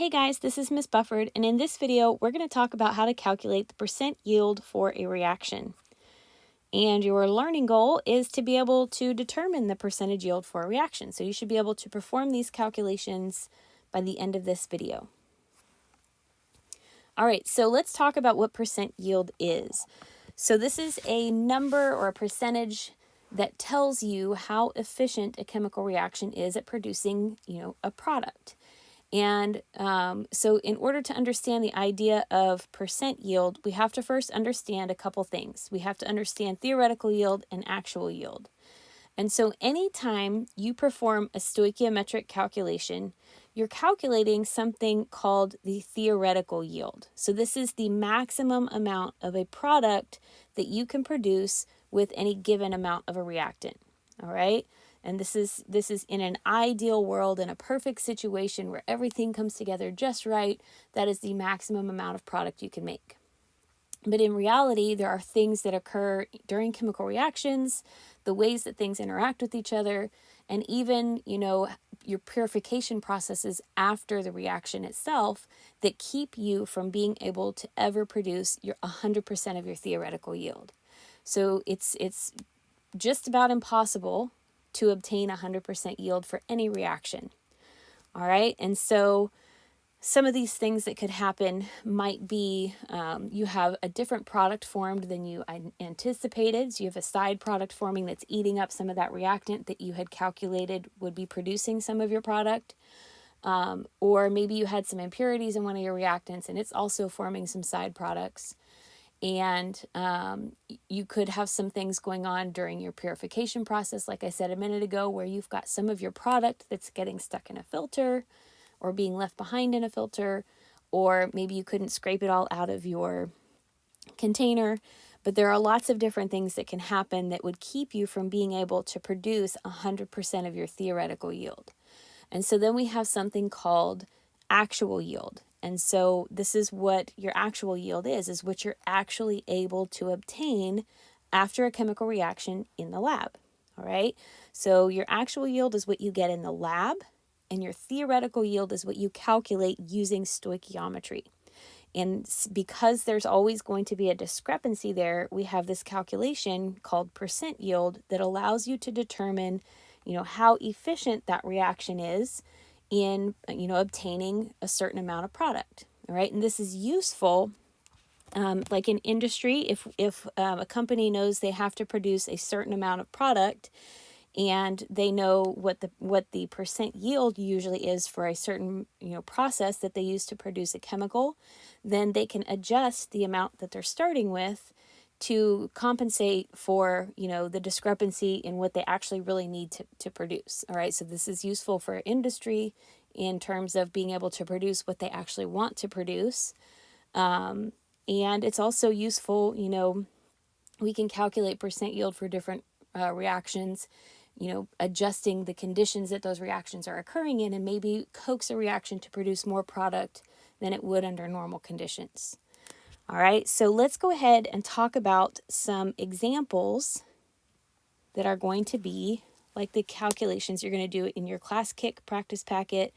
Hey guys, this is Miss Bufford, and in this video, we're going to talk about how to calculate the percent yield for a reaction. And your learning goal is to be able to determine the percentage yield for a reaction. So you should be able to perform these calculations by the end of this video. All right, so let's talk about what percent yield is. So this is a number or a percentage that tells you how efficient a chemical reaction is at producing, a product. And so in order to understand the idea of percent yield, we have to first understand a couple things. We have to understand theoretical yield and actual yield. And so anytime you perform a stoichiometric calculation, you're calculating something called the theoretical yield. So this is the maximum amount of a product that you can produce with any given amount of a reactant. All right? And this is in an ideal world, in a perfect situation where everything comes together just right. That is the maximum amount of product you can make. But in reality, there are things that occur during chemical reactions, the ways that things interact with each other, and even, your purification processes after the reaction itself that keep you from being able to ever produce your 100% of your theoretical yield. So it's just about impossible to obtain 100% yield for any reaction. All right, and so some of these things that could happen might be you have a different product formed than you anticipated. So you have a side product forming that's eating up some of that reactant that you had calculated would be producing some of your product. Or maybe you had some impurities in one of your reactants and it's also forming some side products. And you could have some things going on during your purification process, like I said a minute ago, where you've got some of your product that's getting stuck in a filter or being left behind in a filter, or maybe you couldn't scrape it all out of your container. But there are lots of different things that can happen that would keep you from being able to produce 100% of your theoretical yield. And so then we have something called actual yield. And so this is what your actual yield is what you're actually able to obtain after a chemical reaction in the lab. All right. So your actual yield is what you get in the lab, and your theoretical yield is what you calculate using stoichiometry. And because there's always going to be a discrepancy there, we have this calculation called percent yield that allows you to determine, how efficient that reaction is in, obtaining a certain amount of product. All right. And this is useful, like in industry, if a company knows they have to produce a certain amount of product and they know what the percent yield usually is for a certain, process that they use to produce a chemical, then they can adjust the amount that they're starting with to compensate for, the discrepancy in what they actually really need to produce. All right. So this is useful for industry in terms of being able to produce what they actually want to produce. And it's also useful, we can calculate percent yield for different reactions, adjusting the conditions that those reactions are occurring in, and maybe coax a reaction to produce more product than it would under normal conditions. All right, so let's go ahead and talk about some examples that are going to be like the calculations you're going to do in your ClassKick practice packet,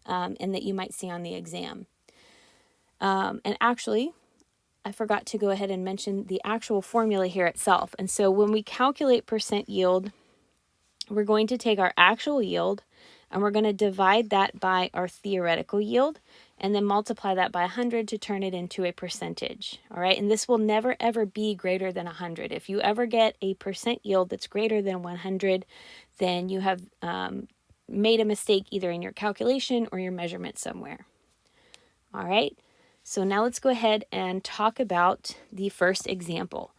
and that you might see on the exam. And actually, I forgot to go ahead and mention the actual formula here itself. And so when we calculate percent yield, we're going to take our actual yield and we're going to divide that by our theoretical yield and then multiply that by 100 to turn it into a percentage. All right. And this will never, ever be greater than 100. If you ever get a percent yield that's greater than 100, then you have made a mistake either in your calculation or your measurement somewhere. All right. So now let's go ahead and talk about the first example.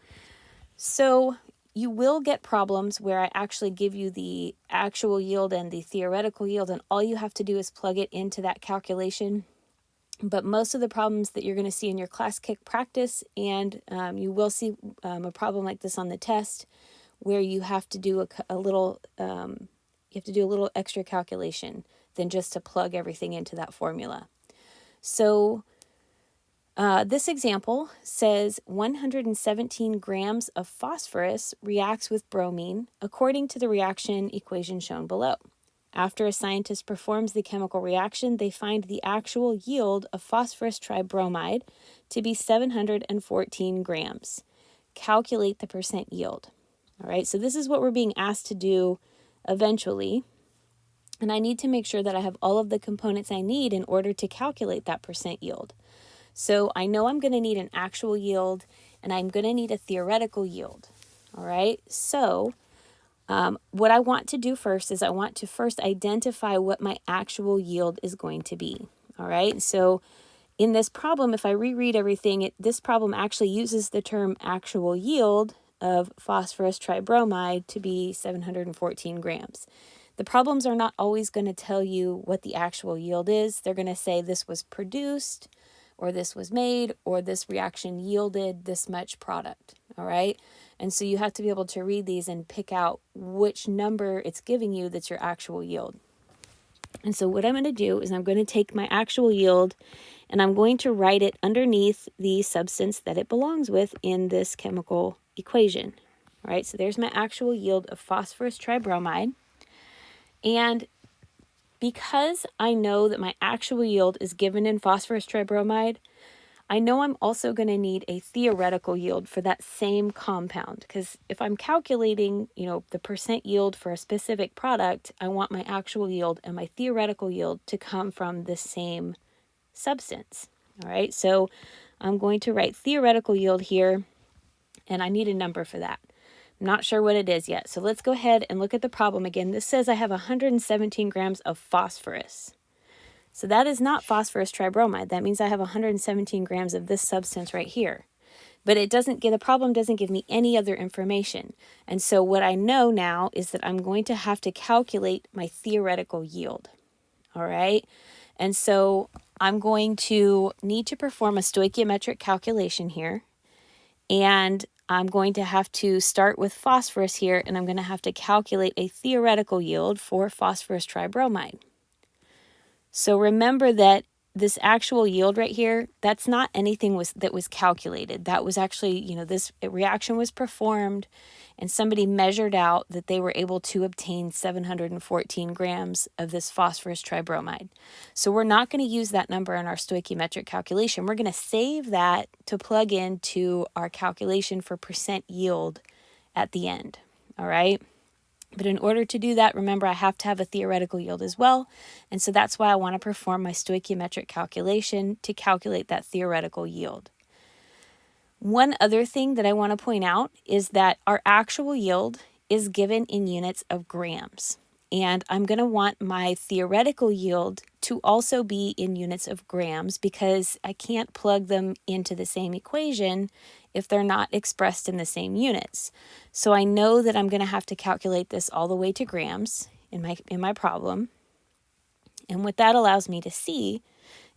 So you will get problems where I actually give you the actual yield and the theoretical yield, and all you have to do is plug it into that calculation. But most of the problems that you're going to see in your ClassKick practice, and you will see a problem like this on the test, where you have to do a little extra calculation than just to plug everything into that formula. So this example says 117 grams of phosphorus reacts with bromine according to the reaction equation shown below. After a scientist performs the chemical reaction, they find the actual yield of phosphorus tribromide to be 714 grams. Calculate the percent yield. All right, so this is what we're being asked to do eventually. And I need to make sure that I have all of the components I need in order to calculate that percent yield. So I know I'm going to need an actual yield and I'm going to need a theoretical yield. All right, so what I want to do first is I want to first identify what my actual yield is going to be. All right, so in this problem, if I reread everything, this problem actually uses the term actual yield of phosphorus tribromide to be 714 grams. The problems are not always going to tell you what the actual yield is. They're going to say this was produced, or this was made, or this reaction yielded this much product. All right. And so you have to be able to read these and pick out which number it's giving you that's your actual yield. And so what I'm going to do is I'm going to take my actual yield and I'm going to write it underneath the substance that it belongs with in this chemical equation. All right, so there's my actual yield of phosphorus tribromide. And because I know that my actual yield is given in phosphorus tribromide, I know I'm also going to need a theoretical yield for that same compound, because if I'm calculating, the percent yield for a specific product, I want my actual yield and my theoretical yield to come from the same substance. All right, so I'm going to write theoretical yield here, and I need a number for that. I'm not sure what it is yet, so let's go ahead and look at the problem again. This says I have 117 grams of phosphorus. So that is not phosphorus tribromide. That means I have 117 grams of this substance right here. But the problem doesn't give me any other information. And so what I know now is that I'm going to have to calculate my theoretical yield. All right. And so I'm going to need to perform a stoichiometric calculation here. And I'm going to have to start with phosphorus here, and I'm going to have to calculate a theoretical yield for phosphorus tribromide. So remember that this actual yield right here, that's not anything that was calculated. That was actually, this reaction was performed and somebody measured out that they were able to obtain 714 grams of this phosphorus tribromide. So we're not going to use that number in our stoichiometric calculation. We're going to save that to plug into our calculation for percent yield at the end. All right. But in order to do that, remember, I have to have a theoretical yield as well. And so that's why I want to perform my stoichiometric calculation to calculate that theoretical yield. One other thing that I want to point out is that our actual yield is given in units of grams. And I'm going to want my theoretical yield to also be in units of grams, because I can't plug them into the same equation if they're not expressed in the same units. So I know that I'm going to have to calculate this all the way to grams in my problem. And what that allows me to see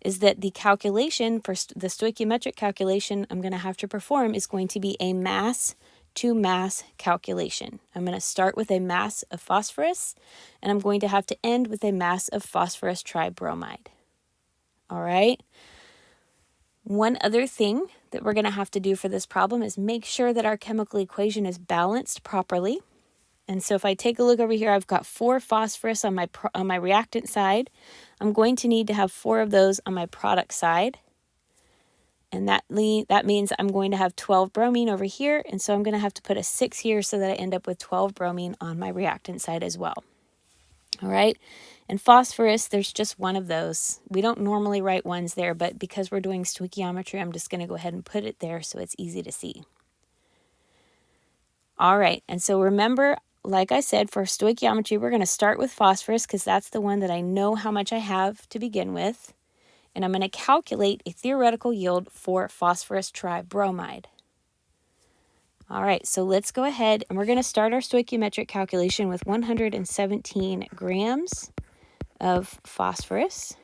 is that the calculation for the stoichiometric calculation I'm going to have to perform is going to be a mass to mass calculation. I'm going to start with a mass of phosphorus, and I'm going to have to end with a mass of phosphorus tribromide. All right. One other thing that we're going to have to do for this problem is make sure that our chemical equation is balanced properly. And so if I take a look over here, I've got 4 phosphorus on my reactant side. I'm going to need to have 4 of those on my product side. And that means I'm going to have 12 bromine over here. And so I'm going to have to put a 6 here so that I end up with 12 bromine on my reactant side as well. All right. And phosphorus, there's just one of those. We don't normally write ones there, but because we're doing stoichiometry, I'm just going to go ahead and put it there so it's easy to see. All right. And so remember, like I said, for stoichiometry, we're going to start with phosphorus because that's the one that I know how much I have to begin with. And I'm going to calculate a theoretical yield for phosphorus tribromide. All right, so let's go ahead and we're going to start our stoichiometric calculation with 117 grams of phosphorus.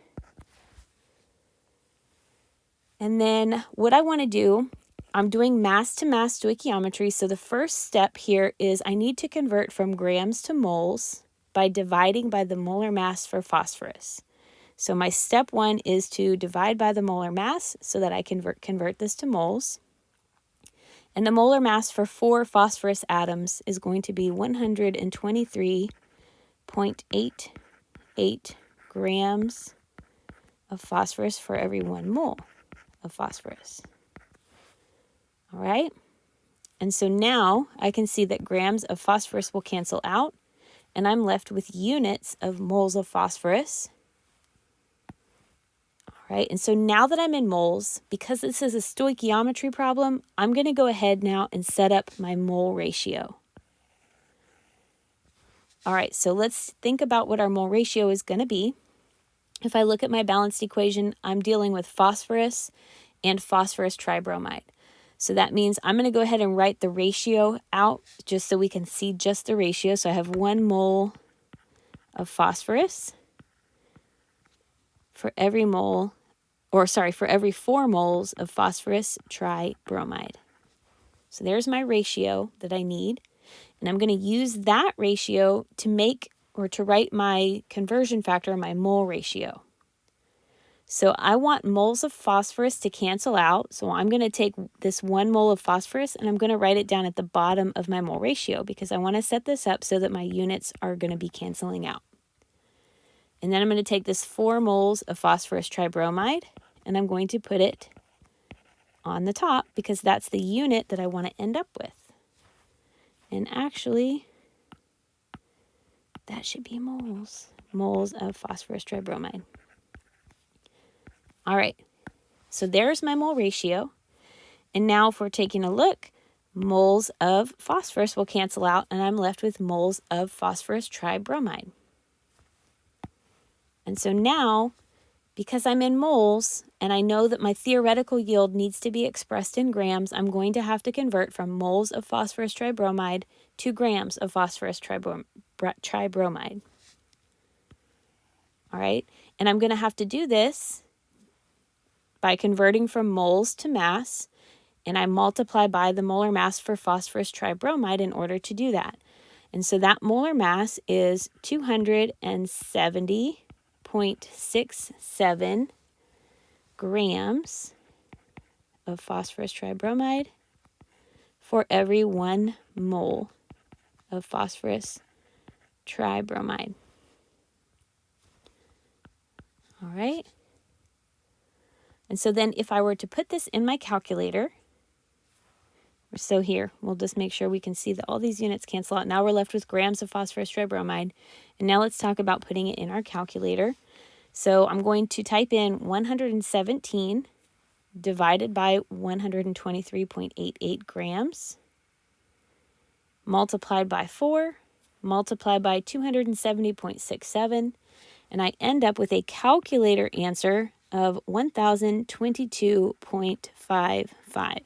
And then what I want to do, I'm doing mass to mass stoichiometry. So the first step here is I need to convert from grams to moles by dividing by the molar mass for phosphorus. So my step 1 is to divide by the molar mass so that I can convert this to moles. And the molar mass for 4 phosphorus atoms is going to be 123.8 0.8 grams of phosphorus for every 1 mole of phosphorus. All right. And so now I can see that grams of phosphorus will cancel out, and I'm left with units of moles of phosphorus. All right. And so now that I'm in moles, because this is a stoichiometry problem, I'm going to go ahead now and set up my mole ratio. All right. So let's think about what our mole ratio is going to be. If I look at my balanced equation, I'm dealing with phosphorus and phosphorus tribromide. So that means I'm going to go ahead and write the ratio out just so we can see just the ratio. So I have 1 mole of phosphorus for every mole, for every 4 moles of phosphorus tribromide. So there's my ratio that I need. And I'm going to use that ratio to write my conversion factor, my mole ratio. So I want moles of phosphorus to cancel out. So I'm going to take this 1 mole of phosphorus and I'm going to write it down at the bottom of my mole ratio because I want to set this up so that my units are going to be canceling out. And then I'm going to take this 4 moles of phosphorus tribromide and I'm going to put it on the top because that's the unit that I want to end up with. And actually, that should be moles of phosphorus tribromide. All right, so there's my mole ratio. And now if we're taking a look, moles of phosphorus will cancel out and I'm left with moles of phosphorus tribromide. And so now, because I'm in moles and I know that my theoretical yield needs to be expressed in grams, I'm going to have to convert from moles of phosphorus tribromide to grams of phosphorus tribromide. All right, and I'm going to have to do this by converting from moles to mass, and I multiply by the molar mass for phosphorus tribromide in order to do that. And so that molar mass is 270.67 grams of phosphorus tribromide for every 1 mole of phosphorus tribromide. All right. And so then if I were to put this in my calculator, so here, we'll just make sure we can see that all these units cancel out. Now we're left with grams of phosphorus tribromide. And now let's talk about putting it in our calculator. So I'm going to type in 117 divided by 123.88 grams, multiplied by 4, multiplied by 270.67, and I end up with a calculator answer of 1022.55.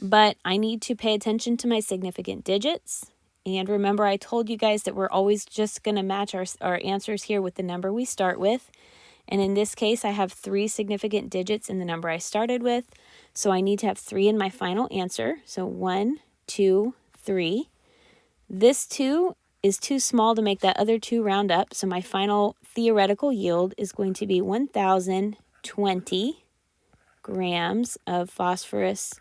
But I need to pay attention to my significant digits. And remember, I told you guys that we're always just going to match our answers here with the number we start with. And in this case, I have 3 significant digits in the number I started with. So I need to have 3 in my final answer. So 1, 2, 3. This 2 is too small to make that other 2 round up. So my final theoretical yield is going to be 1,020 grams of phosphorus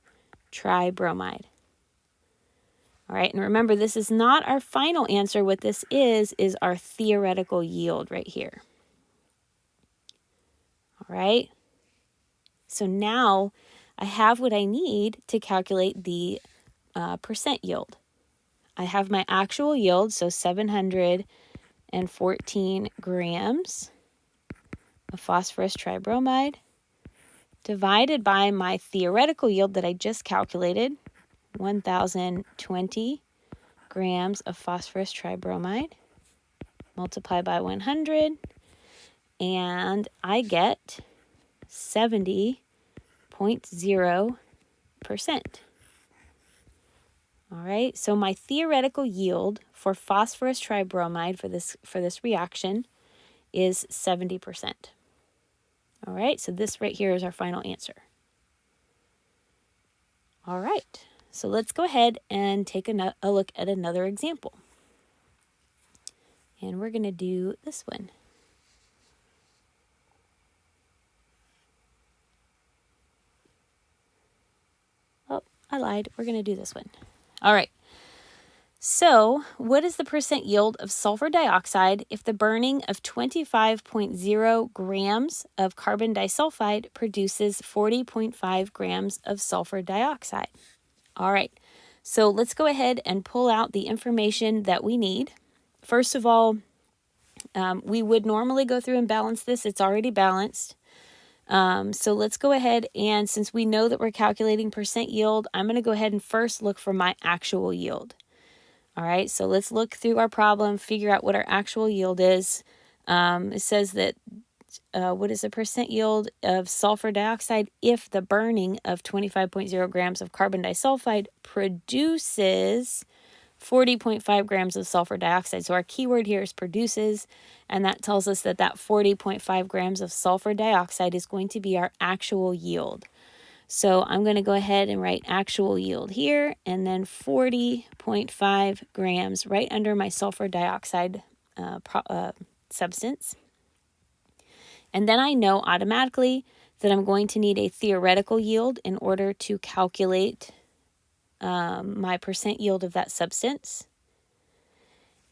tribromide. All right, and remember, this is not our final answer. What this is our theoretical yield right here. All right, so now I have what I need to calculate the percent yield. I have my actual yield, so 714 grams of phosphorus tribromide divided by my theoretical yield that I just calculated, 1,020 grams of phosphorus tribromide, multiply by 100, and I get 70.0%. All right, so my theoretical yield for phosphorus tribromide for this reaction is 70%. All right, so this right here is our final answer. All right, so let's go ahead and take a look at another example. And we're going to do this one. Oh, I lied. We're going to do this one. All right. So, what is the percent yield of sulfur dioxide if the burning of 25.0 grams of carbon disulfide produces 40.5 grams of sulfur dioxide? All right, so let's go ahead and pull out the information that we need. First of all, we would normally go through and balance this. It's already balanced. So let's go ahead, and since we know that we're calculating percent yield, I'm going to go ahead and first look for my actual yield. All right, so let's look through our problem, figure out what our actual yield is. It says that what is the percent yield of sulfur dioxide if the burning of 25.0 grams of carbon disulfide produces 40.5 grams of sulfur dioxide. So our keyword here is produces, and that tells us that 40.5 grams of sulfur dioxide is going to be our actual yield. So I'm going to go ahead and write actual yield here, and then 40.5 grams right under my sulfur dioxide substance. And then I know automatically that I'm going to need a theoretical yield in order to calculate my percent yield of that substance.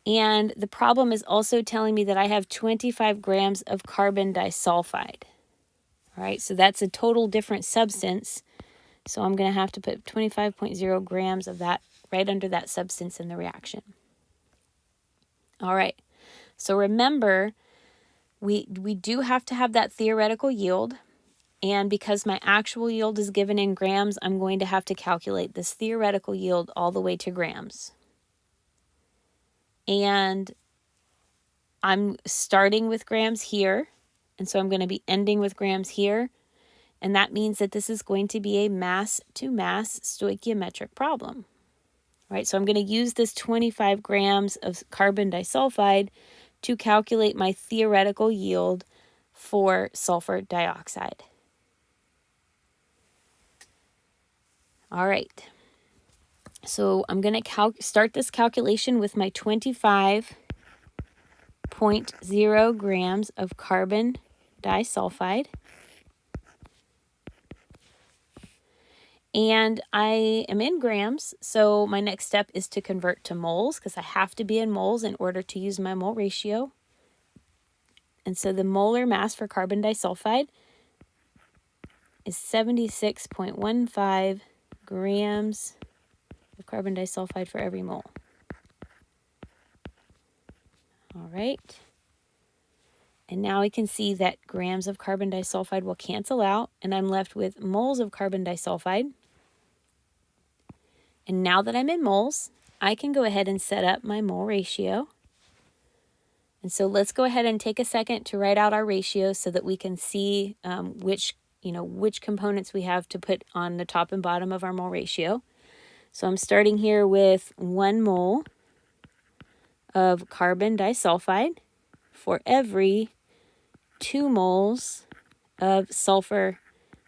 And the problem is also telling me that I have 25 grams of carbon disulfide. All right, so that's a total different substance. So I'm going to have to put 25.0 grams of that right under that substance in the reaction. All right, so remember, we do have to have that theoretical yield. And because my actual yield is given in grams, I'm going to have to calculate this theoretical yield all the way to grams. And I'm starting with grams here, and so I'm going to be ending with grams here. And that means that this is going to be a mass-to-mass stoichiometric problem. Right, so I'm going to use this 25 grams of carbon disulfide to calculate my theoretical yield for sulfur dioxide. All right, so I'm going to start this calculation with my 25.0 grams of carbon disulfide. And I am in grams, so my next step is to convert to moles, because I have to be in moles in order to use my mole ratio. And so the molar mass for carbon disulfide is 76.15 grams of carbon disulfide for every mole. All right. And now we can see that grams of carbon disulfide will cancel out, and I'm left with moles of carbon disulfide. And now that I'm in moles, I can go ahead and set up my mole ratio. And so let's go ahead and take a second to write out our ratio so that we can see which components we have to put on the top and bottom of our mole ratio. So I'm starting here with 1 mole of carbon disulfide for every 2 moles of sulfur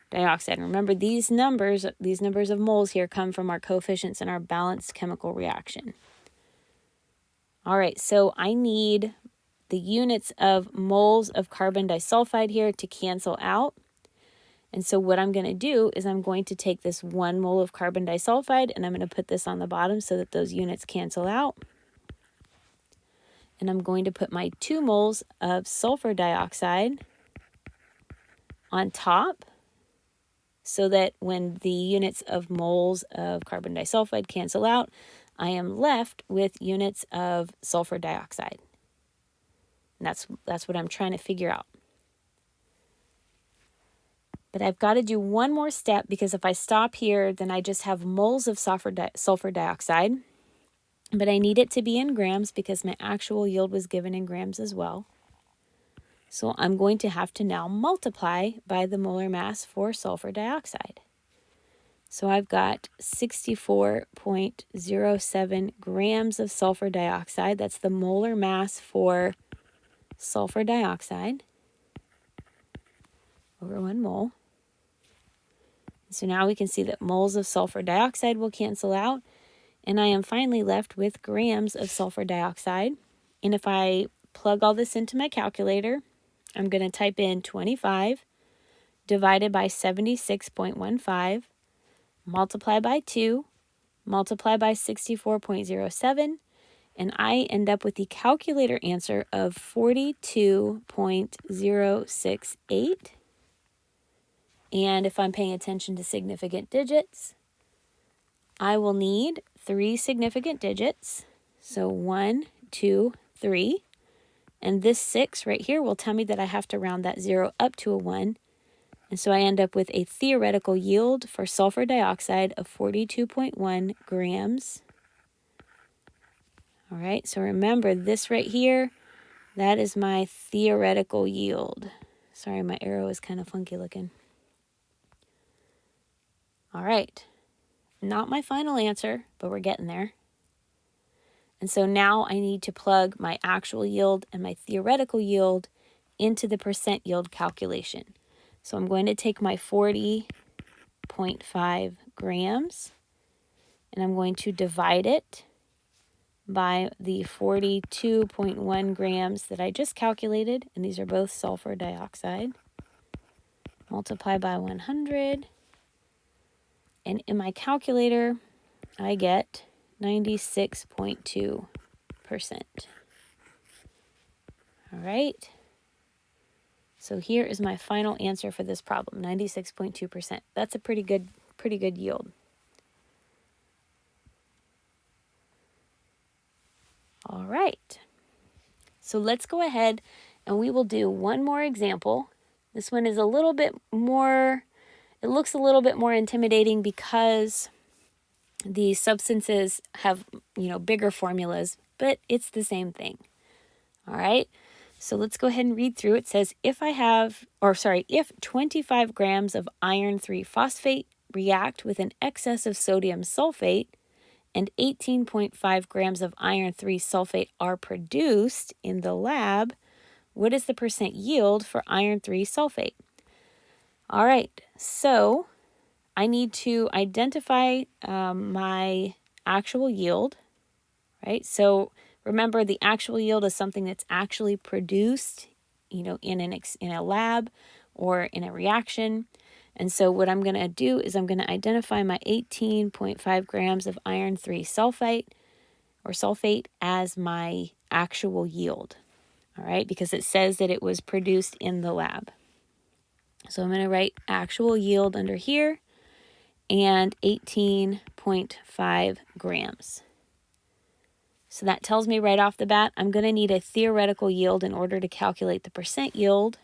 dioxide. And remember, these numbers of moles here come from our coefficients in our balanced chemical reaction. All right, so I need the units of moles of carbon disulfide here to cancel out. And so what I'm going to do is I'm going to take this 1 mole of carbon disulfide, and I'm going to put this on the bottom so that those units cancel out. And I'm going to put my 2 moles of sulfur dioxide on top, so that when the units of moles of carbon disulfide cancel out, I am left with units of sulfur dioxide. And that's what I'm trying to figure out. But I've got to do one more step, because if I stop here, then I just have moles of sulfur dioxide. But I need it to be in grams because my actual yield was given in grams as well. So I'm going to have to now multiply by the molar mass for sulfur dioxide. So I've got 64.07 grams of sulfur dioxide. That's the molar mass for sulfur dioxide over 1 mole. So now we can see that moles of sulfur dioxide will cancel out, and I am finally left with grams of sulfur dioxide. And if I plug all this into my calculator, I'm going to type in 25 divided by 76.15, multiply by 2, multiply by 64.07, and I end up with the calculator answer of 42.068. And if I'm paying attention to significant digits, I will need 3 significant digits. So 1, 2, 3. And this 6 right here will tell me that I have to round that 0 up to a 1. And so I end up with a theoretical yield for sulfur dioxide of 42.1 grams. All right, so remember this right here, that is my theoretical yield. Sorry, my arrow is kind of funky looking. All right, not my final answer, but we're getting there. And so now I need to plug my actual yield and my theoretical yield into the percent yield calculation. So I'm going to take my 40.5 grams and I'm going to divide it by the 42.1 grams that I just calculated, and these are both sulfur dioxide. Multiply by 100, and in my calculator, I get 96.2%. All right. So here is my final answer for this problem, 96.2%. That's a pretty good yield. All right. So let's go ahead and we will do one more example. This one is a little bit more, it looks a little bit more intimidating because the substances have, bigger formulas, but it's the same thing. All right. So let's go ahead and read through. It says, if 25 grams of iron 3 phosphate react with an excess of sodium sulfate and 18.5 grams of iron 3 sulfate are produced in the lab, what is the percent yield for iron 3 sulfate? All right, so I need to identify my actual yield, right? So remember, the actual yield is something that's actually produced, in a lab or in a reaction. And so what I'm going to do is I'm going to identify my 18.5 grams of iron 3 sulfate as my actual yield, all right, because it says that it was produced in the lab. So I'm going to write actual yield under here and 18.5 grams. So that tells me right off the bat, I'm going to need a theoretical yield in order to calculate the percent yield.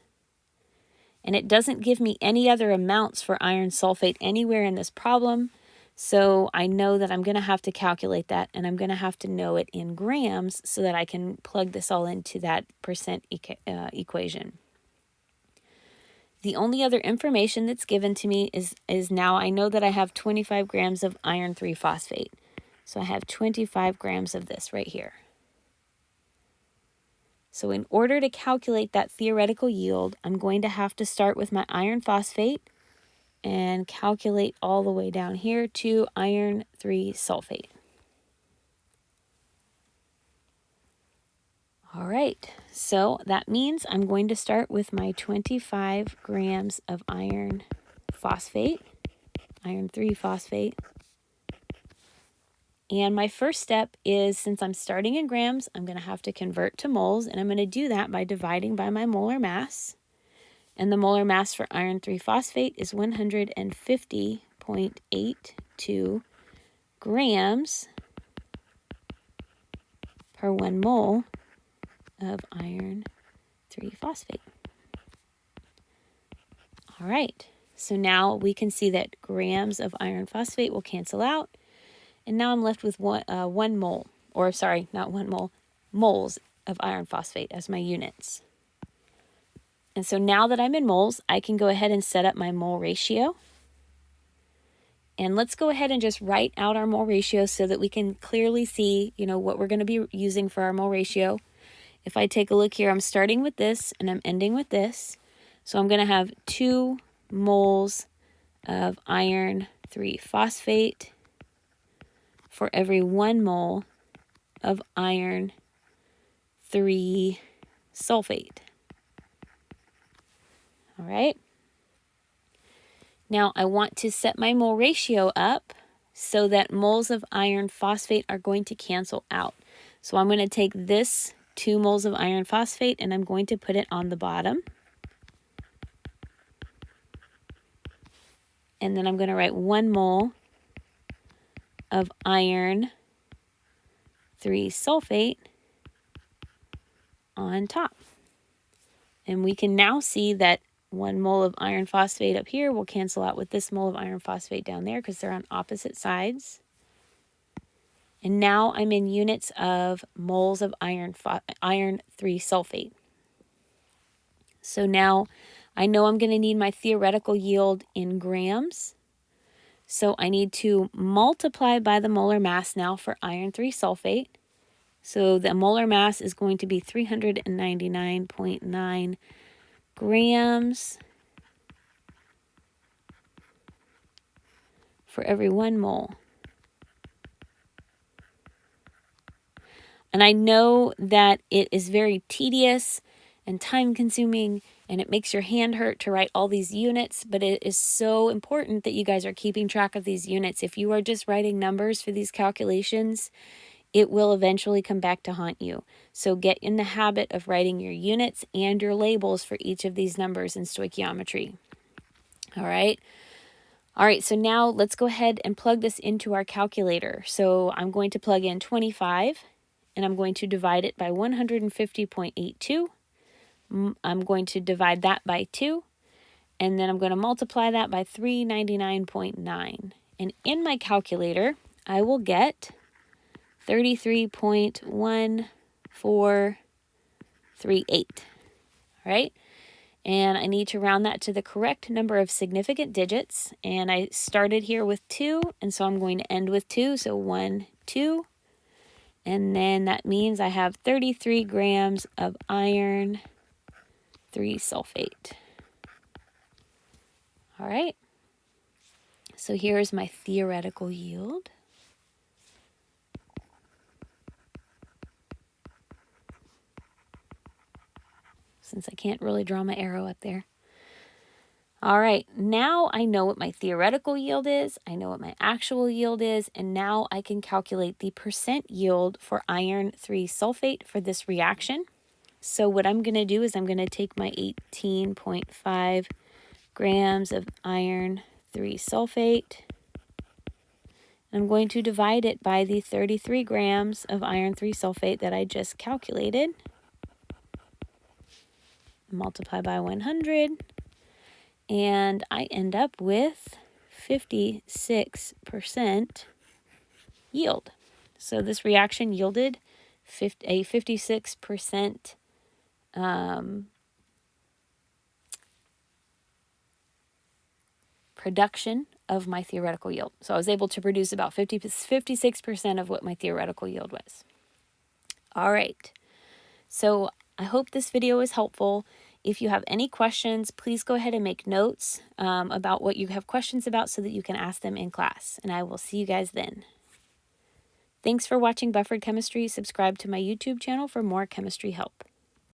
And it doesn't give me any other amounts for iron sulfate anywhere in this problem. So I know that I'm going to have to calculate that, and I'm going to have to know it in grams so that I can plug this all into that percent equation. The only other information that's given to me is now I know that I have 25 grams of iron 3 phosphate. So I have 25 grams of this right here. So in order to calculate that theoretical yield, I'm going to have to start with my iron phosphate and calculate all the way down here to iron 3 sulfate. All right, so that means I'm going to start with my 25 grams of iron 3 phosphate. And my first step is, since I'm starting in grams, I'm going to have to convert to moles, and I'm going to do that by dividing by my molar mass. And the molar mass for iron 3 phosphate is 150.82 grams per 1 mole of iron 3 phosphate. All right, so now we can see that grams of iron phosphate will cancel out. And now I'm left with moles of iron phosphate as my units. And so now that I'm in moles, I can go ahead and set up my mole ratio. And let's go ahead and just write out our mole ratio so that we can clearly see, what we're going to be using for our mole ratio. If I take a look here, I'm starting with this and I'm ending with this. So I'm going to have 2 moles of iron 3 phosphate for every 1 mole of iron 3 sulfate. All right. Now I want to set my mole ratio up so that moles of iron phosphate are going to cancel out. So I'm going to take this 2 moles of iron phosphate and I'm going to put it on the bottom. And then I'm going to write 1 mole of iron 3 sulfate on top. And we can now see that 1 mole of iron phosphate up here will cancel out with this mole of iron phosphate down there because they're on opposite sides. And now I'm in units of moles of iron 3 sulfate. So now I know I'm going to need my theoretical yield in grams. So I need to multiply by the molar mass now for iron 3 sulfate. So the molar mass is going to be 399.9 grams for every 1 mole. And I know that it is very tedious and time consuming and it makes your hand hurt to write all these units, but it is so important that you guys are keeping track of these units. If you are just writing numbers for these calculations, it will eventually come back to haunt you. So get in the habit of writing your units and your labels for each of these numbers in stoichiometry. All right. All right, so now let's go ahead and plug this into our calculator. So I'm going to plug in 25 and I'm going to divide it by 150.82. I'm going to divide that by 2, and then I'm going to multiply that by 399.9. And in my calculator, I will get 33.1438, all right? And I need to round that to the correct number of significant digits. And I started here with 2, and so I'm going to end with 2. So 1, 2. And then that means I have 33 grams of iron 3 sulfate. All right. So here's my theoretical yield. Since I can't really draw my arrow up there. All right, now I know what my theoretical yield is, I know what my actual yield is, and now I can calculate the percent yield for iron 3 sulfate for this reaction. So what I'm going to do is I'm going to take my 18.5 grams of iron 3 sulfate. I'm going to divide it by the 33 grams of iron 3 sulfate that I just calculated. Multiply by 100. And I end up with 56% yield. So this reaction yielded a 56% production of my theoretical yield. So I was able to produce about 56% of what my theoretical yield was. All right. So I hope this video is helpful. If you have any questions, please go ahead and make notes about what you have questions about so that you can ask them in class. And I will see you guys then. Thanks for watching Buffered Chemistry. Subscribe to my YouTube channel for more chemistry help.